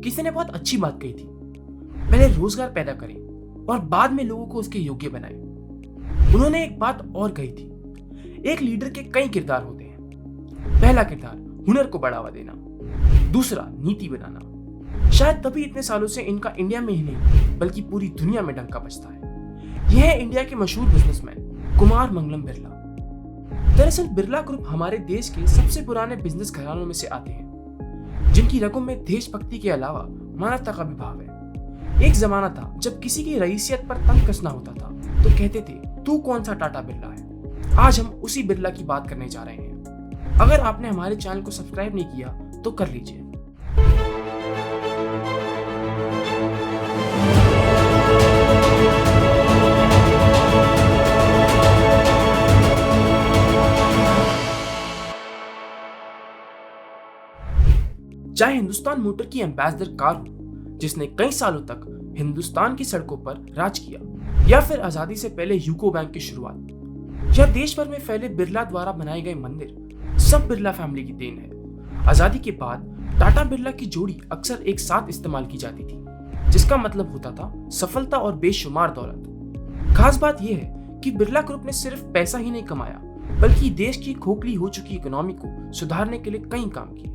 किसी ने बहुत अच्छी बात कही थी, पहले रोजगार पैदा करें और बाद में लोगों को उसके योग्य बनाएं। उन्होंने एक बात और कही थी, एक लीडर के कई किरदार होते हैं। पहला किरदार हुनर को बढ़ावा देना, दूसरा नीति बनाना। शायद तभी इतने सालों से इनका इंडिया में ही नहीं बल्कि पूरी दुनिया में डंका बजता है। यह है इंडिया के मशहूर बिजनेसमैन कुमार मंगलम बिरला। दरअसल बिरला ग्रुप हमारे देश के सबसे पुराने बिजनेस घरानों में से आते हैं, जिनकी रगों में देशभक्ति के अलावा मानवता का भी भाव है। एक जमाना था जब किसी की रईसियत पर तंग कसना होता था तो कहते थे, तू कौन सा टाटा बिरला है। आज हम उसी बिरला की बात करने जा रहे हैं। अगर आपने हमारे चैनल को सब्सक्राइब नहीं किया तो कर लीजिए। चाहे हिंदुस्तान मोटर की एम्बेसडर कार हो, जिसने कई सालों तक हिंदुस्तान की सड़कों पर राज किया, या फिर आजादी से पहले यूको बैंक की शुरुआत, या देश भर में फैले बिरला द्वारा बनाए गए मंदिर, सब बिरला फैमिली की देन है। आजादी के बाद टाटा बिरला की जोड़ी अक्सर एक साथ इस्तेमाल की जाती थी, जिसका मतलब होता था सफलता और बेशुमार दौलत। खास बात यह है कि बिरला ग्रुप ने सिर्फ पैसा ही नहीं कमाया, बल्कि देश की खोखली हो चुकी इकोनॉमी को सुधारने के लिए कई काम किए।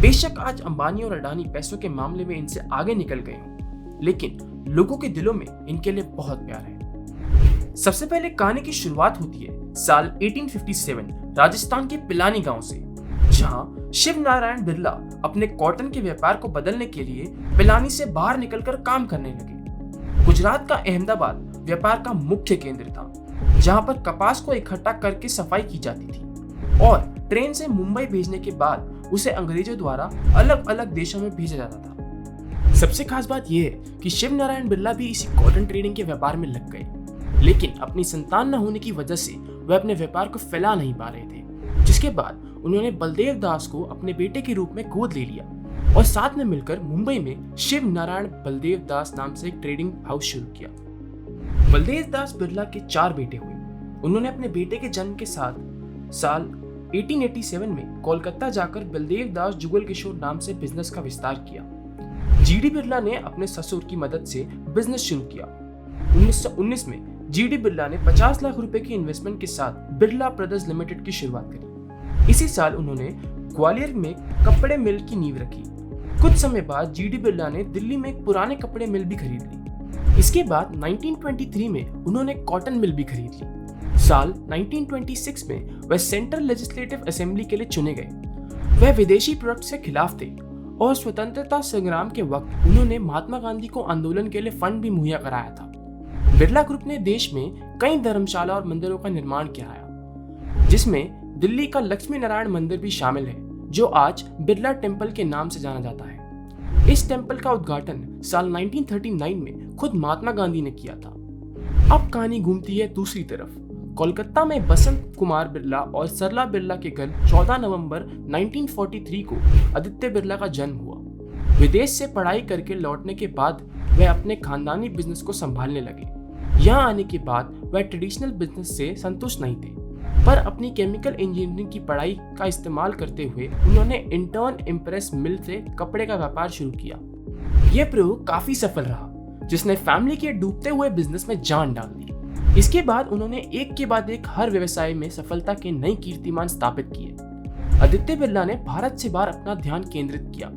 बेशक आज अंबानी और अडानी पैसों के मामले में इनसे आगे निकल गए हों, लेकिन लोगों के दिलों में इनके लिए बहुत प्यार है। सबसे पहले कहानी की शुरुआत होती है साल 1857 राजस्थान के पिलानी गांव से, जहां शिव नारायण बिरला अपने कॉटन के व्यापार को बदलने के लिए पिलानी से बाहर निकलकर काम करने लगे। गुजरात का अहमदाबाद व्यापार का मुख्य केंद्र था, जहां पर कपास को इकट्ठा करके सफाई की जाती थी और ट्रेन से मुंबई भेजने के बाद उसे अंग्रेजों द्वारा अलग अलग देशों में भेजा जाता था। सबसे खास बात यह है कि शिव नारायण बिरला भी इसी कॉटन ट्रेडिंग के व्यापार में लग गए, लेकिन अपनी संतान न होने की वजह से वह अपने व्यापार को फैला नहीं पा रहे थे। जिसके बाद उन्होंने बलदेव दास को अपने बेटे के रूप में गोद ले लिया और साथ में मिलकर मुंबई में शिव नारायण बलदेव दास नाम से एक ट्रेडिंग हाउस शुरू किया। बलदेव दास बिरला के 4 बेटे हुए। उन्होंने अपने बेटे के जन्म के साथ साल 1887 में कोलकाता जाकर बलदेव दास जुगल किशोर नाम से बिजनेस का विस्तार किया। जीडी बिरला ने अपने ससुर की मदद से बिजनेस शुरू किया। 1919 में जीडी बिरला ने 50 लाख रुपए की इन्वेस्टमेंट के साथ बिरला ब्रदर्स लिमिटेड की शुरुआत करी। इसी साल उन्होंने ग्वालियर में कपड़े मिल की नींव रखी। कुछ समय बाद जीडी बिरला ने दिल्ली में एक पुराने कपड़े मिल भी खरीद ली। इसके बाद 1923 में उन्होंने कॉटन मिल भी खरीद ली। साल 1926 में वह सेंट्रल लेजिस्लेटिव असेंबली के लिए चुने गए। वह विदेशी प्रोडक्ट्स के खिलाफ थे और स्वतंत्रता संग्राम के वक्त उन्होंने महात्मा गांधी को आंदोलन के लिए फंड भी मुहैया कराया था। बिरला ग्रुप ने देश में कई धर्मशाला और मंदिरों का निर्माण किया, जिसमें दिल्ली का लक्ष्मी नारायण मंदिर भी शामिल है, जो आज बिरला टेम्पल के नाम से जाना जाता है। इस टेम्पल का उद्घाटन साल 1939 में खुद महात्मा गांधी ने किया था। अब कहानी घूमती है दूसरी तरफ। कोलकाता में बसंत कुमार बिरला और सरला बिरला के घर 14 नवंबर 1943 को आदित्य बिरला का जन्म हुआ। विदेश से पढ़ाई करके लौटने के बाद वह अपने खानदानी बिजनेस को संभालने लगे। यहाँ आने के बाद वह ट्रेडिशनल बिजनेस से संतुष्ट नहीं थे, पर अपनी केमिकल इंजीनियरिंग की पढ़ाई का इस्तेमाल करते हुए उन्होंने इंटर्न इम्प्रेस मिल से कपड़े का व्यापार शुरू किया। यह प्रयोग काफी सफल रहा, जिसने फैमिली के डूबते हुए बिजनेस में जान डाल दी। इसके बाद उन्होंने एक के बाद एक हर व्यवसाय में सफलता के नए कीर्तिमान स्थापित किए। आदित्य बिरला ने भारत से बाहर अपना ध्यान केंद्रित किया।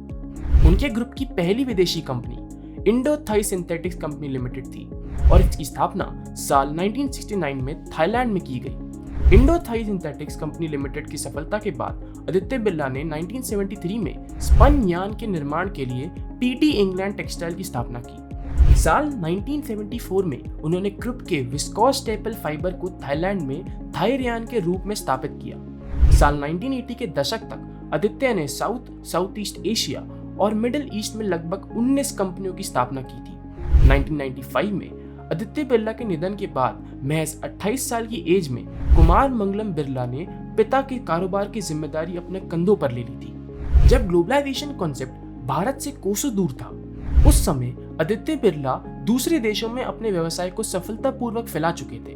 उनके ग्रुप की पहली विदेशी company Indo Thai Synthetics Company Limited थी और इसकी स्थापना साल 1969 में थाईलैंड में की गई। Indo Thai Synthetics Company Limited की सफलता के बाद आदित्य बिरला ने 1973 में स्पन यार्न के निर्माण के लिए पीटी इंग्लैंड टेक्सटाइल की स्थापना की। साल 1974 में उन्होंने ग्रुप के विस्कोस स्टेपल फाइबर को थाईलैंड में थाई रेयान के रूप में स्थापित किया। साल 1980 के दशक तक आदित्य ने साउथ ईस्ट एशिया और मिडिल ईस्ट में लगभग 19 कंपनियों की स्थापना की थी। 1995 में आदित्य बिरला के निधन के बाद महज 28 साल की एज में कुमार मंगलम बिरला ने पिता के कारोबार की जिम्मेदारी अपने कंधों पर ले ली थी। जब ग्लोबलाइजेशन कॉन्सेप्ट भारत से कोसों दूर था, उस समय आदित्य बिरला दूसरे देशों में अपने व्यवसाय को सफलतापूर्वक फैला चुके थे।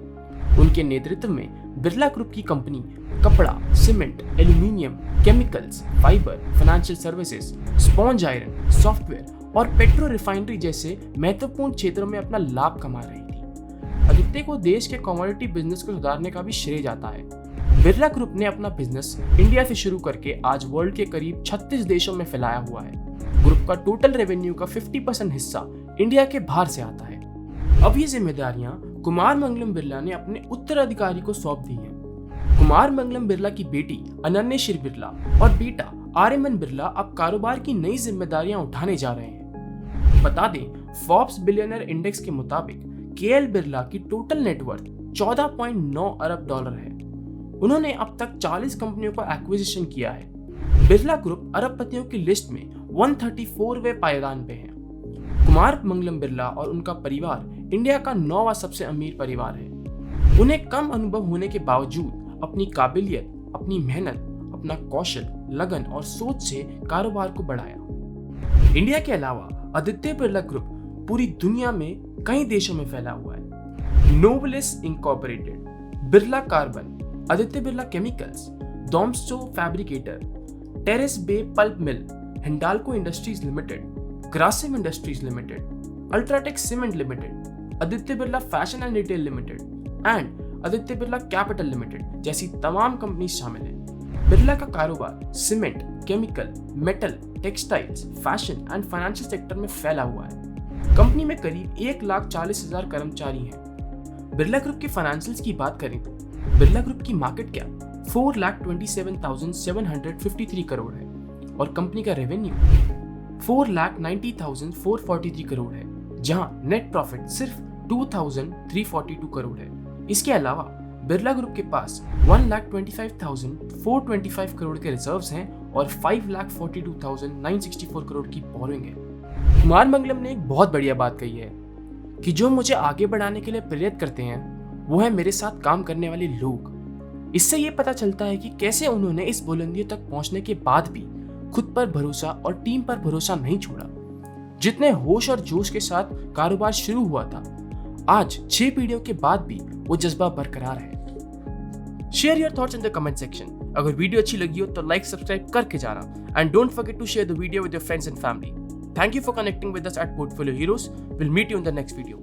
उनके नेतृत्व में बिरला ग्रुप की कंपनी कपड़ा, cement, aluminium, chemicals, fibre, financial services, sponge iron, software और पेट्रो रिफाइनरी जैसे महत्वपूर्ण क्षेत्रों में अपना लाभ कमा रही थी। आदित्य को देश के कमोडिटी बिजनेस को सुधारने का भी श्रेय जाता है। बिरला ग्रुप ने अपना बिजनेस इंडिया से शुरू करके आज वर्ल्ड के करीब 36 देशों में फैलाया हुआ है। ग्रुप का टोटल रेवेन्यू का 50% हिस्सा इंडिया के बाहर से आता है। अब ये जिम्मेदारियां कुमार मंगलम बिरला ने अपने उत्तराधिकारी को सौंप दी हैं। कुमार मंगलम बिरला की बेटी अनन्यश्री बिरला और बेटा आर्यमन बिरला अब कारोबार की नई जिम्मेदारियां उठाने जा रहे हैं। बता दें, फोर्ब्स बिलियनर इंडेक्स के मुताबिक केएल बिरला की टोटल नेटवर्थ 14.9 अरब डॉलर है। उन्होंने अब तक 40 कंपनियों का एक्विजिशन किया है। बिरला ग्रुप अरबपतियों की लिस्ट में 134वें पायदान पे है। कुमार मंगलम बिरला और उनका परिवार इंडिया का 9वां सबसे अमीर परिवार है। उन्हें कम अनुभव होने के बावजूद अपनी काबिलियत, अपनी मेहनत, अपना कौशल, लगन और सोच से कारोबार को बढ़ाया। इंडिया के अलावा आदित्य बिरला ग्रुप पूरी दुनिया में कई देशों में फैला हुआ है। Novelis incorporated, Birla carbon, Aditya Birla chemicals, डोम्स्टो fabricator, Terrace Bay pulp mill, Hindalco industries limited, Grasim industries limited, UltraTech cement limited, Aditya Birla fashion and retail limited and Aditya Birla capital limited जैसी तमाम कंपनी शामिल हैं। बिरला का कारोबार cement, chemical, metal, textiles, fashion and financial sector में फैला हुआ है। कंपनी में करीब 1,40,000 कर्मचारी हैं। बिरला ग्रुप के फाइनेंशियल्स की बात करें तो बिरला ग्रुप की मार्केट कैप 4,27,753 करोड़ है और कंपनी का रेवेन्यू 4,90,443 करोड़ है, जहां नेट प्रॉफिट सिर्फ 2,342 करोड़ है। इसके अलावा बिरला ग्रुप के पास 1,25,425 करोड़ के रिजर्व्स हैं और 5,42,964 करोड़ की बोरिंग है। कुमार मंगलम ने एक बहुत बढ़िया बात कही है कि जो मुझे आगे बढ़ाने के लिए प्रेरित करते हैं वो है मेरे साथ काम करने वाले लोग। इससे ये पता चलता है कि कैसे उन्होंने इस बुलंदियों तक पहुंचने के बाद भी खुद पर भरोसा और टीम पर भरोसा नहीं छोड़ा। जितने होश और जोश के साथ कारोबार शुरू हुआ था, आज 6 पीढ़ियों के बाद भी वो जज्बा बरकरार है। Share your thoughts in the comment section. अगर वीडियो अच्छी लगी हो तो लाइक सब्सक्राइब करके जाना and don't forget to share the video with your friends and family. Thank you for connecting with us at Portfolio Heroes. Will meet you in the next video.